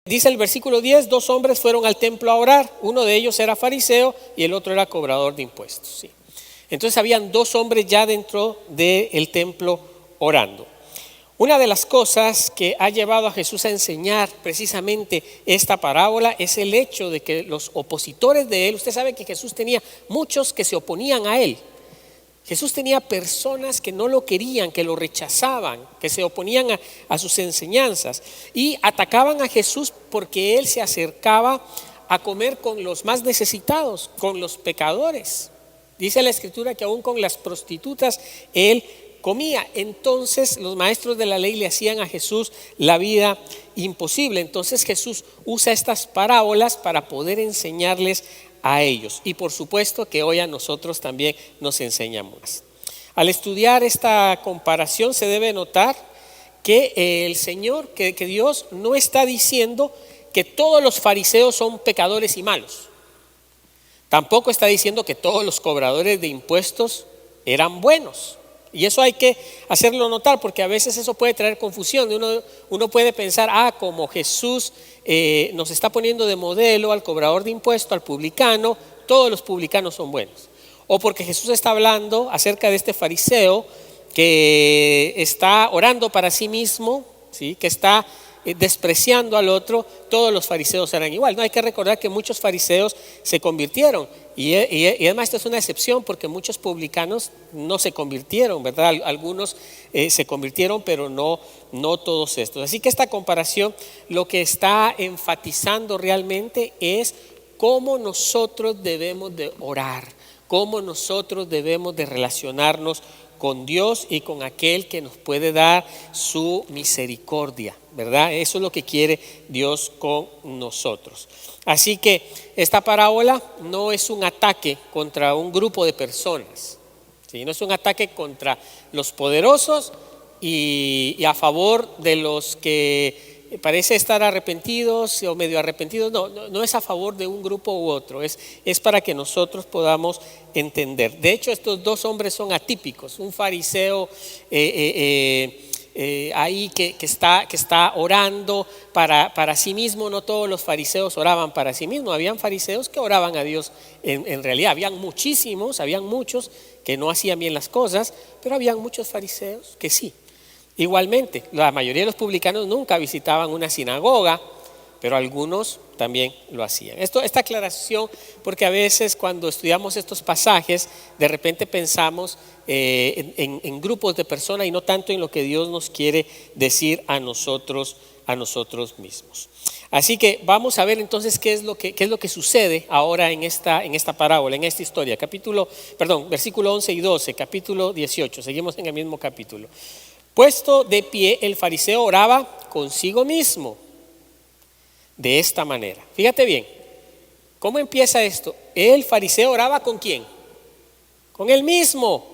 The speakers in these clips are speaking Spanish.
Dice el versículo 10, 2 hombres fueron al templo a orar. Uno de ellos era fariseo y el otro era cobrador de impuestos. ¿Sí? Entonces habían 2 hombres ya dentro del templo orando. Una de las cosas que ha llevado a Jesús a enseñar precisamente esta parábola es el hecho de que los opositores de él, usted sabe que Jesús tenía muchos que se oponían a él. Jesús tenía personas que no lo querían, que lo rechazaban, que se oponían a sus enseñanzas y atacaban a Jesús porque él se acercaba a comer con los más necesitados, con los pecadores. Dice la Escritura que aún con las prostitutas él comía. Entonces los maestros de la ley le hacían a Jesús la vida imposible. Entonces Jesús usa estas parábolas para poder enseñarles a ellos, y por supuesto que hoy a nosotros también nos enseña más. Al estudiar esta comparación se debe notar que el Señor, que Dios no está diciendo que todos los fariseos son pecadores y malos. Tampoco está diciendo que todos los cobradores de impuestos eran buenos. Y eso hay que hacerlo notar, porque a veces eso puede traer confusión. Uno puede pensar, como Jesús nos está poniendo de modelo al cobrador de impuestos, al publicano, todos los publicanos son buenos. O porque Jesús está hablando acerca de este fariseo que está orando para sí mismo, ¿sí? Que está despreciando al otro, todos los fariseos eran igual. No, hay que recordar que muchos fariseos se convirtieron y además esto es una excepción porque muchos publicanos no se convirtieron, ¿verdad? Algunos se convirtieron, pero no todos estos. Así que esta comparación lo que está enfatizando realmente es cómo nosotros debemos de orar, cómo nosotros debemos de relacionarnos con Dios y con aquel que nos puede dar su misericordia, ¿verdad? Eso es lo que quiere Dios con nosotros. Así que esta parábola no es un ataque contra un grupo de personas, ¿sí? No es un ataque contra los poderosos y a favor de los que parece estar arrepentidos o medio arrepentidos. No es a favor de un grupo u otro, es para que nosotros podamos entender. De hecho, estos 2 hombres son atípicos. Un fariseo ahí que está orando para sí mismo. No todos los fariseos oraban para sí mismos. Habían fariseos que oraban a Dios en realidad. Habían muchos que no hacían bien las cosas, pero habían muchos fariseos que sí. Igualmente, la mayoría de los publicanos nunca visitaban una sinagoga, pero algunos también lo hacían. Esta aclaración, porque a veces cuando estudiamos estos pasajes, de repente pensamos en grupos de personas y no tanto en lo que Dios nos quiere decir a nosotros mismos. Así que vamos a ver entonces qué es lo que sucede ahora en esta parábola, en esta historia. Versículo 11 y 12, capítulo 18, seguimos en el mismo capítulo. Puesto de pie, el fariseo oraba consigo mismo de esta manera. Fíjate bien, ¿cómo empieza esto? El fariseo oraba ¿con quién? Con él mismo.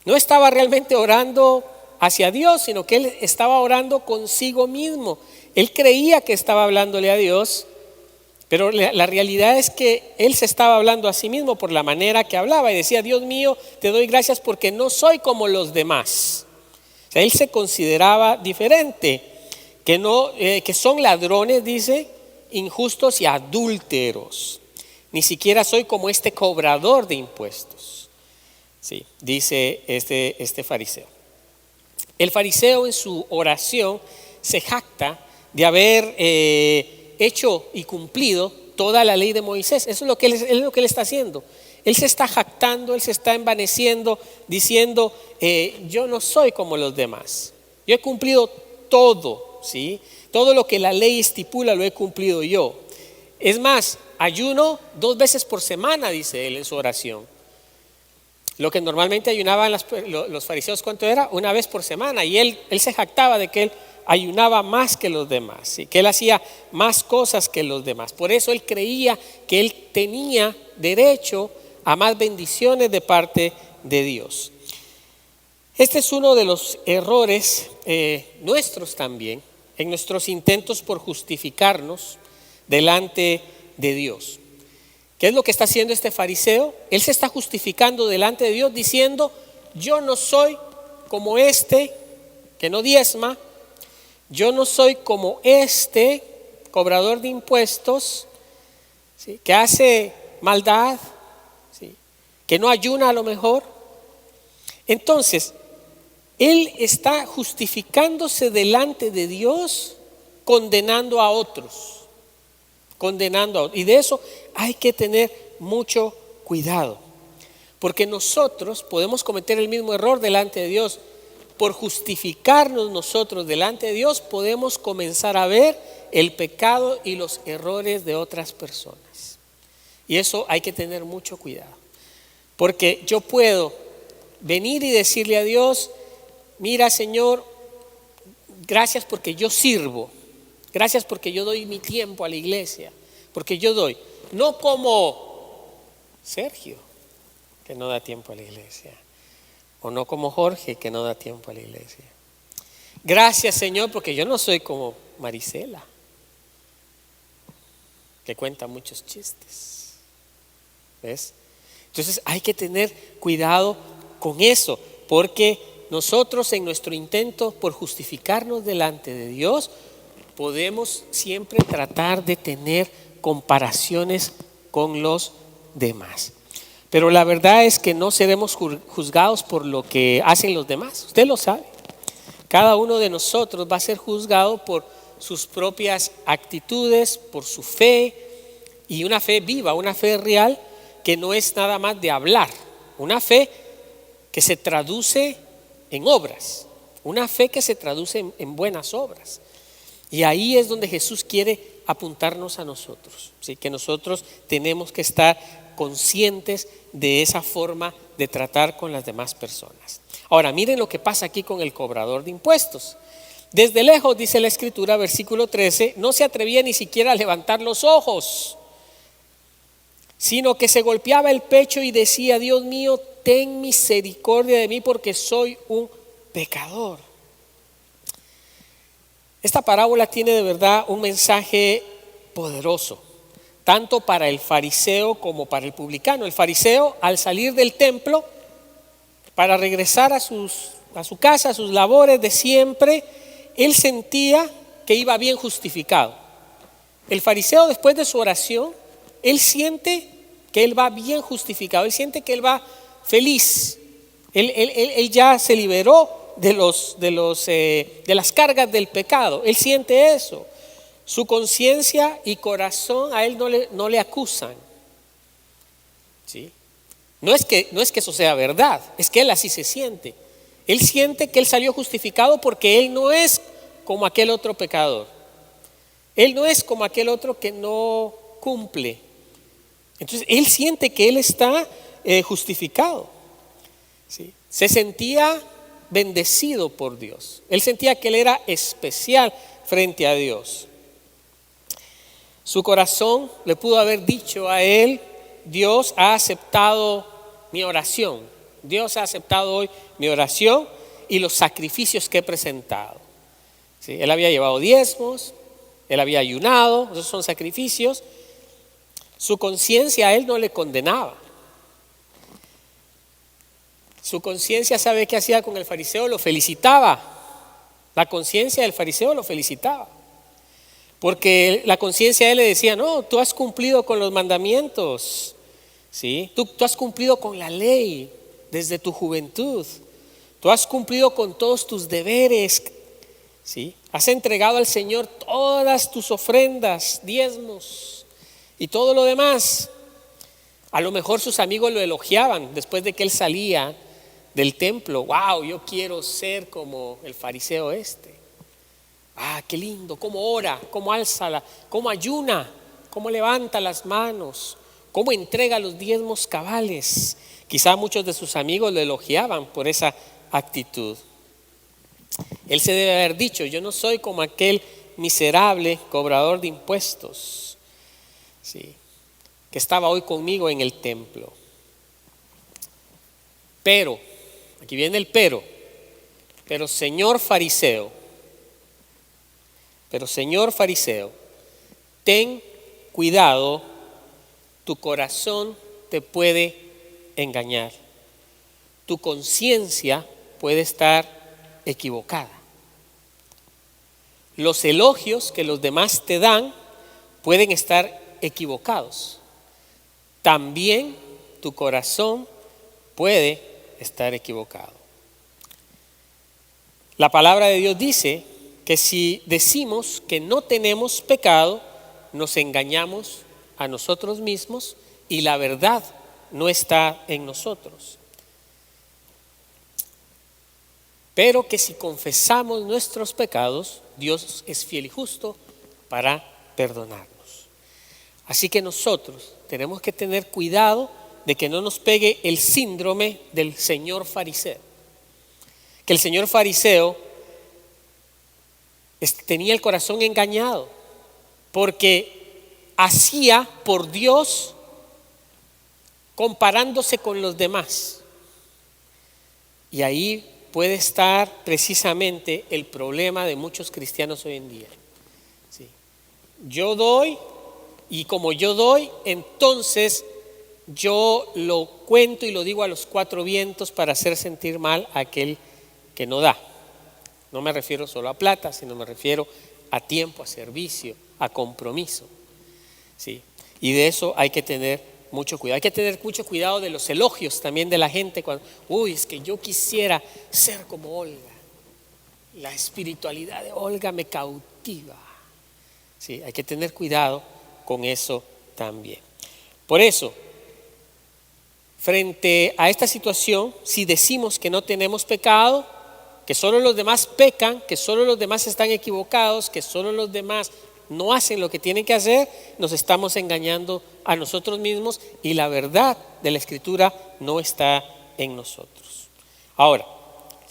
No estaba realmente orando hacia Dios, sino que él estaba orando consigo mismo. Él creía que estaba hablándole a Dios, pero la realidad es que él se estaba hablando a sí mismo por la manera que hablaba y decía: Dios mío, te doy gracias porque no soy como los demás. O sea, él se consideraba diferente, que son ladrones, dice, injustos y adúlteros. Ni siquiera soy como este cobrador de impuestos. Sí, dice este fariseo. El fariseo en su oración se jacta de haber hecho y cumplido toda la ley de Moisés. Eso es lo que él está haciendo. Él se está jactando, él se está envaneciendo, diciendo: yo no soy como los demás. Yo he cumplido todo, ¿sí? Todo lo que la ley estipula lo he cumplido yo. Es más, ayuno 2 veces por semana, dice él en su oración. Lo que normalmente ayunaban los fariseos, ¿cuánto era? 1 vez por semana. Y él se jactaba de que él ayunaba más que los demás, ¿sí? Que él hacía más cosas que los demás. Por eso él creía que él tenía derecho a más bendiciones de parte de Dios. Este es uno de los errores nuestros también, en nuestros intentos por justificarnos delante de Dios. ¿Qué es lo que está haciendo este fariseo? Él se está justificando delante de Dios diciendo: yo no soy como este que no diezma, yo no soy como este cobrador de impuestos, ¿sí?, que hace maldad, ¿sí?, que no ayuna a lo mejor, entonces él está justificándose delante de Dios, condenando a otros. Y de eso hay que tener mucho cuidado, porque nosotros podemos cometer el mismo error delante de Dios. Por justificarnos nosotros delante de Dios, podemos comenzar a ver el pecado y los errores de otras personas. Y eso hay que tener mucho cuidado, porque yo puedo venir y decirle a Dios: mira, Señor, gracias porque yo sirvo, gracias porque yo doy mi tiempo a la iglesia, porque yo doy, no como Sergio, que no da tiempo a la iglesia, o no como Jorge, que no da tiempo a la iglesia. Gracias, Señor, porque yo no soy como Marisela, que cuenta muchos chistes. ¿Ves? Entonces hay que tener cuidado con eso, porque nosotros en nuestro intento por justificarnos delante de Dios, podemos siempre tratar de tener comparaciones con los demás. Pero la verdad es que no seremos juzgados por lo que hacen los demás. Usted lo sabe. Cada uno de nosotros va a ser juzgado por sus propias actitudes, por su fe, y una fe viva, una fe real, que no es nada más de hablar. Una fe que se traduce en obras. Una fe que se traduce en buenas obras. Y ahí es donde Jesús quiere apuntarnos a nosotros, ¿sí? Que nosotros tenemos que estar conscientes de esa forma de tratar con las demás personas. Ahora, miren lo que pasa aquí con el cobrador de impuestos. Desde lejos, dice la Escritura, versículo 13, no se atrevía ni siquiera a levantar los ojos, sino que se golpeaba el pecho y decía: Dios mío, ten misericordia de mí porque soy un pecador. Esta parábola tiene de verdad un mensaje poderoso, tanto para el fariseo como para el publicano. El fariseo, al salir del templo para regresar a su casa, a sus labores de siempre, él sentía que iba bien justificado. El fariseo, después de su oración, él siente que él va bien justificado, él siente que él va feliz. Él ya se liberó de las cargas del pecado. Él siente eso. Su conciencia y corazón a él no le acusan, ¿sí? No es que eso sea verdad, es que él así se siente. Él siente que él salió justificado porque él no es como aquel otro pecador. Él no es como aquel otro que no cumple. Entonces él siente que él está justificado, ¿sí? Se sentía bendecido por Dios. Él sentía que él era especial frente a Dios. Su corazón le pudo haber dicho a él: Dios ha aceptado mi oración. Dios ha aceptado hoy mi oración y los sacrificios que he presentado. ¿Sí? Él había llevado diezmos, él había ayunado, esos son sacrificios. Su conciencia a él no le condenaba. Su conciencia, ¿sabe qué hacía con el fariseo? Lo felicitaba. La conciencia del fariseo lo felicitaba. Porque la conciencia de él le decía: no, tú has cumplido con los mandamientos, ¿sí? Tú has cumplido con la ley desde tu juventud. Tú has cumplido con todos tus deberes, ¿sí? Has entregado al Señor todas tus ofrendas, diezmos y todo lo demás. A lo mejor sus amigos lo elogiaban después de que él salía del templo. Wow, yo quiero ser como el fariseo este. Qué lindo, cómo ora, cómo alza, cómo ayuna, cómo levanta las manos, cómo entrega los diezmos cabales. Quizá muchos de sus amigos lo elogiaban por esa actitud. Él se debe haber dicho: yo no soy como aquel miserable cobrador de impuestos, ¿sí?, que estaba hoy conmigo en el templo. Pero, aquí viene el pero Señor fariseo, ten cuidado, tu corazón te puede engañar, tu conciencia puede estar equivocada. Los elogios que los demás te dan pueden estar equivocados. También tu corazón puede estar equivocado. La palabra de Dios dice que si decimos que no tenemos pecado, nos engañamos a nosotros mismos y la verdad no está en nosotros. Pero que si confesamos nuestros pecados, Dios es fiel y justo para perdonarnos. Así que nosotros tenemos que tener cuidado de que no nos pegue el síndrome del señor fariseo. Que el señor fariseo tenía el corazón engañado porque hacía por Dios comparándose con los demás. Y ahí puede estar precisamente el problema de muchos cristianos hoy en día. Sí. Yo doy, y como yo doy, entonces yo lo cuento y lo digo a los cuatro vientos para hacer sentir mal a aquel que no da. No me refiero solo a plata, sino me refiero a tiempo, a servicio, a compromiso. ¿Sí? Y de eso hay que tener mucho cuidado. Hay que tener mucho cuidado de los elogios también de la gente. Cuando, es que yo quisiera ser como Olga. La espiritualidad de Olga me cautiva. ¿Sí? Hay que tener cuidado con eso también. Por eso, frente a esta situación, si decimos que no tenemos pecado, que solo los demás pecan, que solo los demás están equivocados, que solo los demás no hacen lo que tienen que hacer, nos estamos engañando a nosotros mismos y la verdad de la Escritura no está en nosotros. Ahora,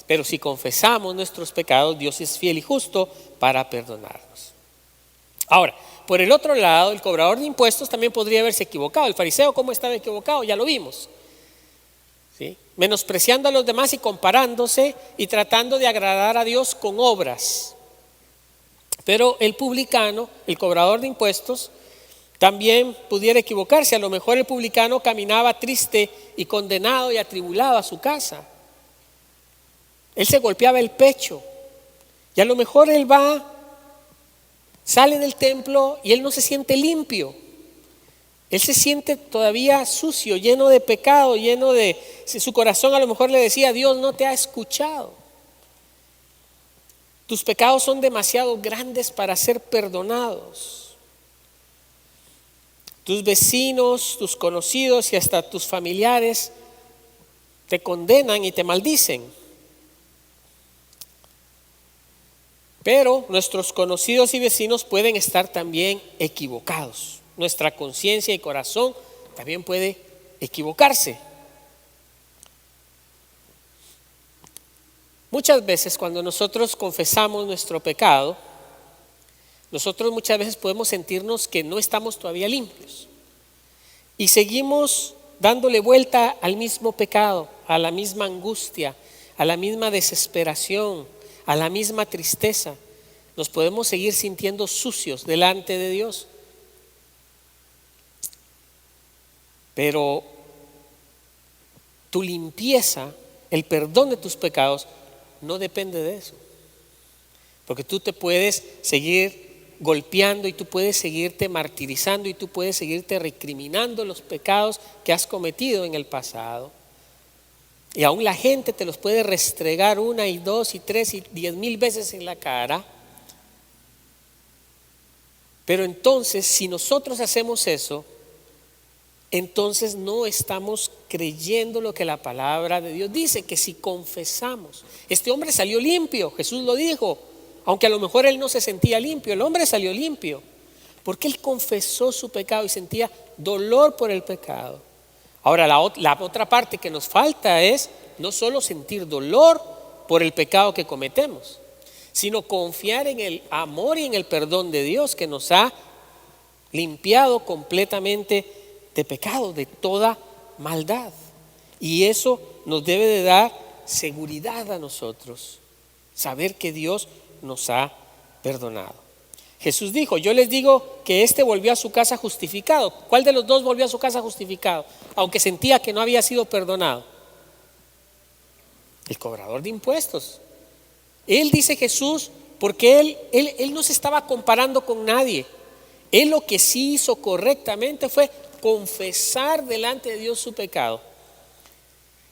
pero si confesamos nuestros pecados, Dios es fiel y justo para perdonarnos. Ahora, por el otro lado, el cobrador de impuestos también podría haberse equivocado. El fariseo, ¿cómo estaba equivocado? Ya lo vimos. ¿Sí? Menospreciando a los demás y comparándose y tratando de agradar a Dios con obras. Pero el publicano, el cobrador de impuestos, también pudiera equivocarse. A lo mejor el publicano caminaba triste y condenado y atribulado a su casa. Él se golpeaba el pecho y a lo mejor él sale del templo y él no se siente limpio. Él se siente todavía sucio, lleno de pecado, su corazón a lo mejor le decía, Dios no te ha escuchado. Tus pecados son demasiado grandes para ser perdonados. Tus vecinos, tus conocidos y hasta tus familiares te condenan y te maldicen. Pero nuestros conocidos y vecinos pueden estar también equivocados. Nuestra conciencia y corazón también puede equivocarse. Muchas veces cuando nosotros confesamos nuestro pecado, nosotros muchas veces podemos sentirnos que no estamos todavía limpios y seguimos dándole vuelta al mismo pecado, a la misma angustia, a la misma desesperación, a la misma tristeza. Nos podemos seguir sintiendo sucios delante de Dios. Pero tu limpieza, el perdón de tus pecados, no depende de eso. Porque tú te puedes seguir golpeando y tú puedes seguirte martirizando y tú puedes seguirte recriminando los pecados que has cometido en el pasado. Y aún la gente te los puede restregar 1 y 2 y 3 y 10,000 veces en la cara. Pero entonces, si nosotros hacemos eso, entonces no estamos creyendo lo que la palabra de Dios dice, que si confesamos. Este hombre salió limpio, Jesús lo dijo, aunque a lo mejor él no se sentía limpio, el hombre salió limpio, porque él confesó su pecado y sentía dolor por el pecado. Ahora la otra parte que nos falta es no solo sentir dolor por el pecado que cometemos, sino confiar en el amor y en el perdón de Dios que nos ha limpiado completamente de pecado, de toda maldad. Y eso nos debe de dar seguridad a nosotros, saber que Dios nos ha perdonado. Jesús dijo, yo les digo que este volvió a su casa justificado. ¿Cuál de los dos volvió a su casa justificado? Aunque sentía que no había sido perdonado. El cobrador de impuestos. Él dice Jesús, porque él no se estaba comparando con nadie. Él lo que sí hizo correctamente fue confesar delante de Dios su pecado.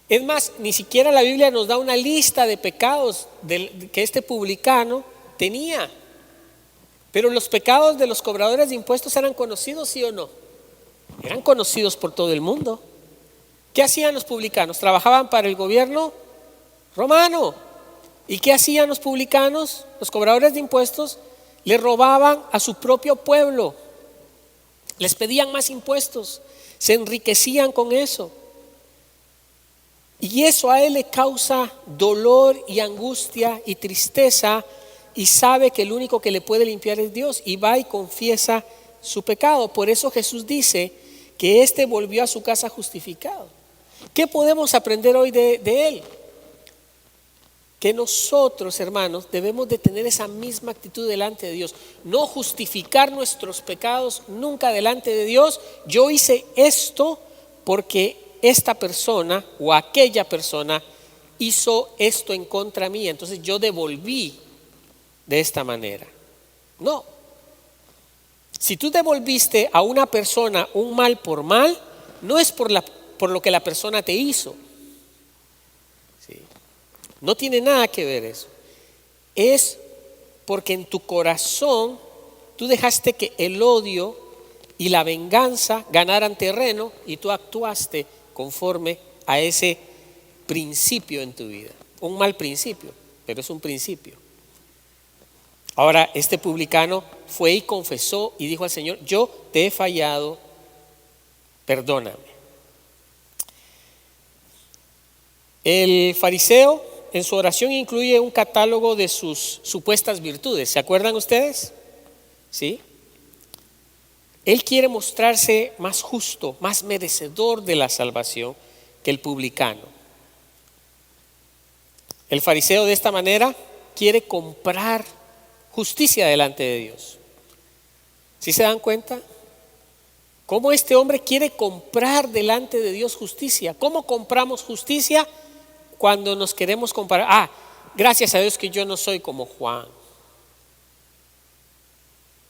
Es más, ni siquiera la Biblia nos da una lista de pecados que este publicano tenía. Pero los pecados de los cobradores de impuestos eran conocidos, ¿sí o no? Eran conocidos por todo el mundo. ¿Qué hacían los publicanos? Trabajaban para el gobierno romano. ¿Y qué hacían los publicanos? Los cobradores de impuestos le robaban a su propio pueblo. Les pedían más impuestos. Se enriquecían con eso. Y eso a él le causa dolor y angustia y tristeza, y sabe que el único que le puede limpiar es Dios, y va y confiesa su pecado. Por eso Jesús dice que éste volvió a su casa justificado. ¿Qué podemos aprender hoy de él? Que nosotros, hermanos, debemos de tener esa misma actitud delante de Dios. No justificar nuestros pecados nunca delante de Dios. Yo hice esto porque esta persona o aquella persona hizo esto en contra mía, entonces yo devolví de esta manera. No. Si tú devolviste a una persona un mal por mal, no es por lo que la persona te hizo. ¿Sí? No tiene nada que ver eso. Es porque en tu corazón tú dejaste que el odio y la venganza ganaran terreno y tú actuaste conforme a ese principio en tu vida. Un mal principio, pero es un principio. Ahora, este publicano fue y confesó y dijo al Señor: yo te he fallado, perdóname. El fariseo en su oración incluye un catálogo de sus supuestas virtudes. ¿Se acuerdan ustedes? ¿Sí? Él quiere mostrarse más justo, más merecedor de la salvación que el publicano. El fariseo de esta manera quiere comprar justicia delante de Dios. ¿Sí se dan cuenta? ¿Cómo este hombre quiere comprar delante de Dios justicia? ¿Cómo compramos justicia? Cuando nos queremos comparar. Gracias a Dios que yo no soy como Juan.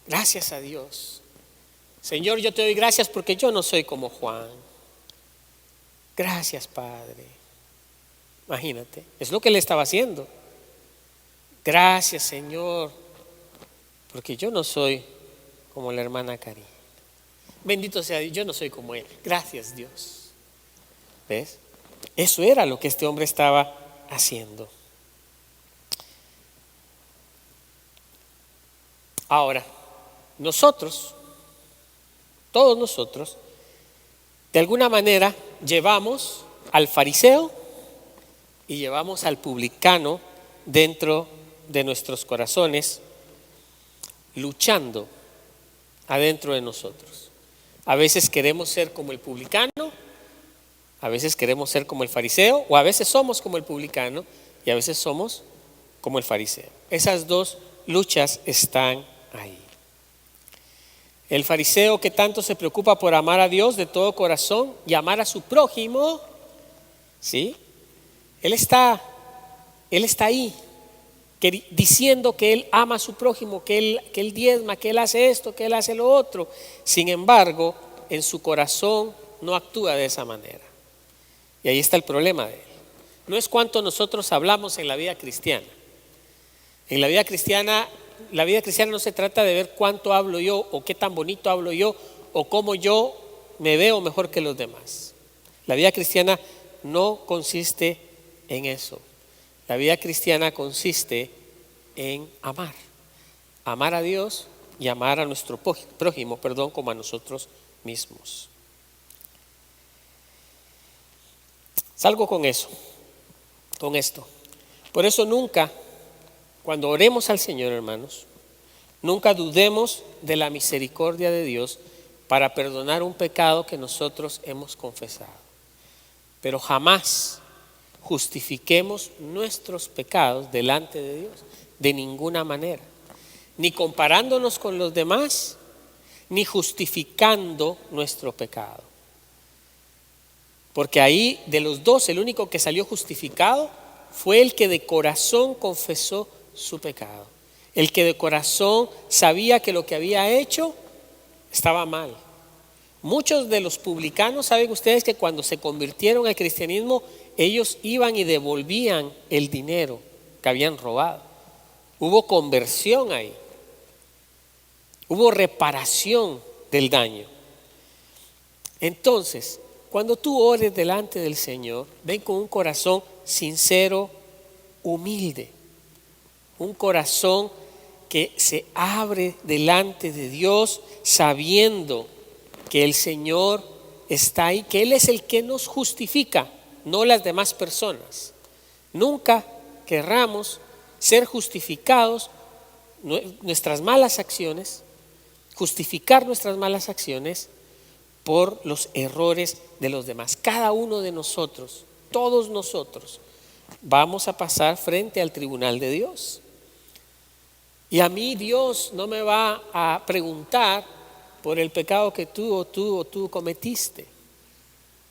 Gracias a Dios. Señor, yo te doy gracias porque yo no soy como Juan. Gracias, Padre. Imagínate, es lo que él estaba haciendo. Gracias, Señor, porque yo no soy como la hermana Cari. Bendito sea Dios, yo no soy como él. Gracias, Dios. ¿Ves? Eso era lo que este hombre estaba haciendo. Ahora, nosotros, todos nosotros, de alguna manera llevamos al fariseo y llevamos al publicano dentro de nuestros corazones, luchando adentro de nosotros. A veces queremos ser como el publicano, a veces queremos ser como el fariseo, o a veces somos como el publicano y a veces somos como el fariseo. Esas dos luchas están ahí. El fariseo que tanto se preocupa por amar a Dios de todo corazón y amar a su prójimo, ¿sí? Él está ahí diciendo que él ama a su prójimo, que él diezma, que él hace esto, que él hace lo otro. Sin embargo, en su corazón no actúa de esa manera. Y ahí está el problema de él. No es cuánto nosotros hablamos en la vida cristiana. En la vida cristiana no se trata de ver cuánto hablo yo o qué tan bonito hablo yo o cómo yo me veo mejor que los demás. La vida cristiana no consiste en eso. La vida cristiana consiste en amar a Dios y amar a nuestro prójimo, como a nosotros mismos. Salgo con eso, con esto. Por eso nunca, cuando oremos al Señor, hermanos, nunca dudemos de la misericordia de Dios para perdonar un pecado que nosotros hemos confesado. Pero jamás justifiquemos nuestros pecados delante de Dios, de ninguna manera. Ni comparándonos con los demás, ni justificando nuestro pecado. Porque ahí, de los dos, el único que salió justificado fue el que de corazón confesó su pecado. El que de corazón sabía que lo que había hecho estaba mal. Muchos de los publicanos, saben ustedes que cuando se convirtieron al cristianismo, ellos iban y devolvían el dinero que habían robado. Hubo conversión ahí. Hubo reparación del daño. Entonces, cuando tú ores delante del Señor, ven con un corazón sincero, humilde. Un corazón que se abre delante de Dios sabiendo que el Señor está ahí, que Él es el que nos justifica, no las demás personas. Nunca querramos ser justificados nuestras malas acciones, justificar nuestras malas acciones por los errores de los demás. Cada uno de nosotros, todos nosotros, vamos a pasar frente al tribunal de Dios. Y a mí Dios no me va a preguntar por el pecado que tú cometiste.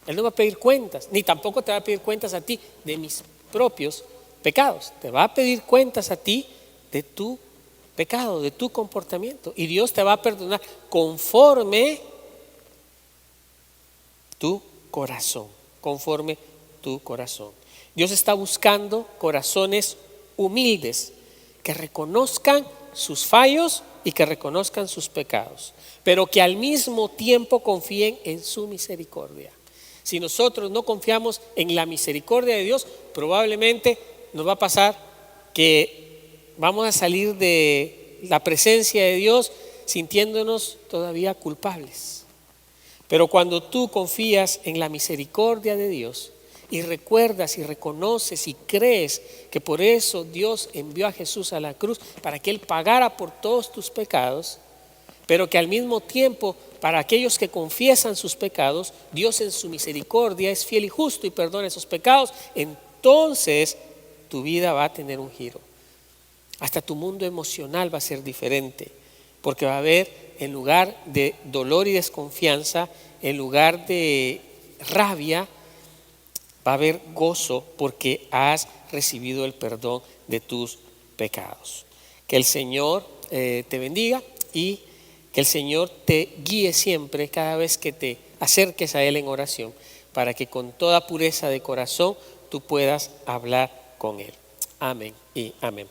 Él no va a pedir cuentas, ni tampoco te va a pedir cuentas a ti de mis propios pecados. Te va a pedir cuentas a ti de tu pecado, de tu comportamiento. Y Dios te va a perdonar conforme tu corazón, conforme tu corazón. Dios está buscando corazones humildes que reconozcan sus fallos y que reconozcan sus pecados, pero que al mismo tiempo confíen en su misericordia. Si nosotros no confiamos en la misericordia de Dios, probablemente nos va a pasar que vamos a salir de la presencia de Dios sintiéndonos todavía culpables. Pero cuando tú confías en la misericordia de Dios y recuerdas y reconoces y crees que por eso Dios envió a Jesús a la cruz, para que Él pagara por todos tus pecados, pero que al mismo tiempo para aquellos que confiesan sus pecados, Dios en su misericordia es fiel y justo y perdona esos pecados, entonces tu vida va a tener un giro. Hasta tu mundo emocional va a ser diferente, porque va a haber, en lugar de dolor y desconfianza, en lugar de rabia, va a haber gozo porque has recibido el perdón de tus pecados. Que el Señor te bendiga y que el Señor te guíe siempre cada vez que te acerques a Él en oración, para que con toda pureza de corazón tú puedas hablar con Él. Amén y amén.